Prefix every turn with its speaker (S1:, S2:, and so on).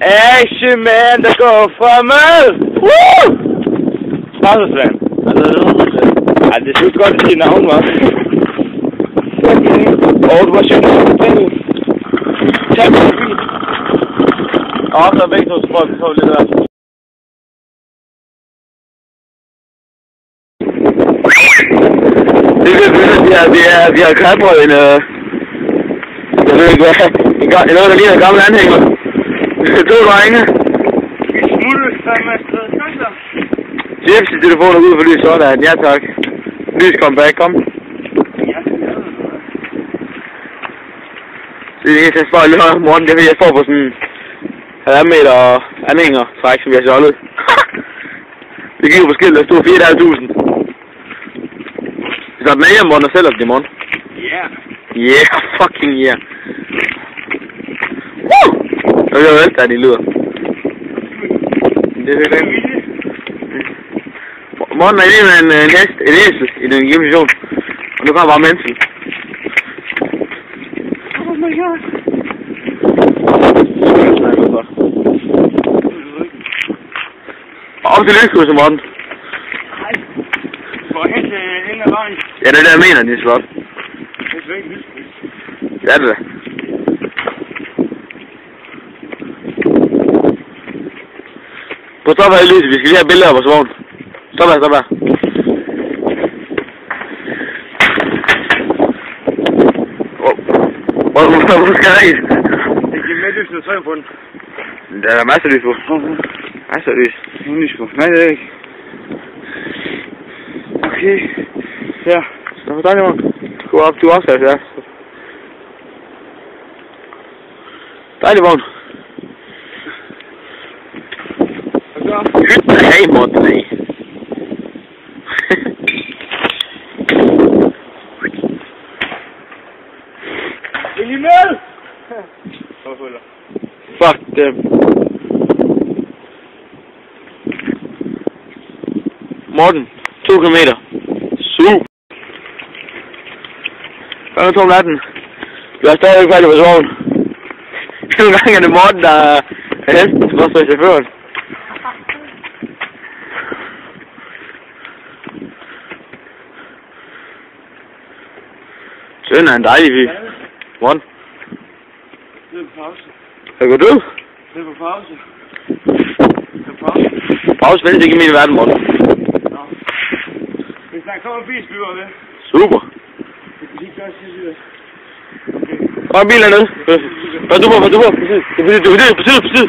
S1: Action man, der går fremad! Woo! Snavsvand. Ej, det er godt at sige navn, hva'? Du var sjovt, tag mig forbi. Så er begge to, så prøver vi på lidt der. Vi har krabbrød jeg ved ikke hvad, noget der ligner en gammel anhænger. 2 drenge.
S2: Vi smuttede sammen afsted, tak så.
S1: Jeps i telefonen ud for lys, sådan, ja tak. Lys, kom back, kom.
S2: Ja,
S1: det er det, jeg spørger lige Morten, det er jeg får på sådan 1,5 meter anhænger træk, som vi har stjålet. Det gik jo på skilt, der stod 4.500. Så den er hjemme, Morten, og sælger den i morgen.
S2: Yeah.
S1: Yeah, fucking yeah. Woo! Jeg ved jo alt, der de lyder. Det er det. Morten er lige med en hest, et æsel i den gymnasium. Og nu kommer bare mennesken.
S2: Oh my god.
S1: Op til lyskrydset, Morten.
S2: Nej. For hen til enden af vejen.
S1: Ja, det er det, jeg mener, det er slot.
S2: Det er ikke lyskryds.
S1: Det er det da. Prøv at stoppe her i lyset, vi skal lige have billeder af vores vogn. Stop her, stop her. Hvor skal jeg ikke?
S2: Det giver med lys, når træk på den.
S1: Der er masser af lys på. Masser af lys.
S2: Lys på. Nej, det er ikke. Okay. Ja.
S1: Så for dig, Morten. Gå op, du også, ja. Dejlig vogn. Hyt dig af, Morten, af.
S2: Vil I med?
S1: Fuck dem. Morten, 2 kilometer. Super. Hvad med 2 om natten? Vi har stadigvæk færdig på vogn. Nogle gange er det Morten, der er hesten til vores chaufføren. Søn er en dejlig fyr. Morten.
S2: Det er på pause.
S1: Hvad går du?
S2: Det er på pause. Det er på pause.
S1: Pause findes ikke i min verden, Morten.
S2: Nå. Hvis der kommer en bil, flyver det.
S1: Super.
S2: Det kan lige gøre sig.
S1: Kom bilen hernede. Pas du på. Præcis. Det er præcis.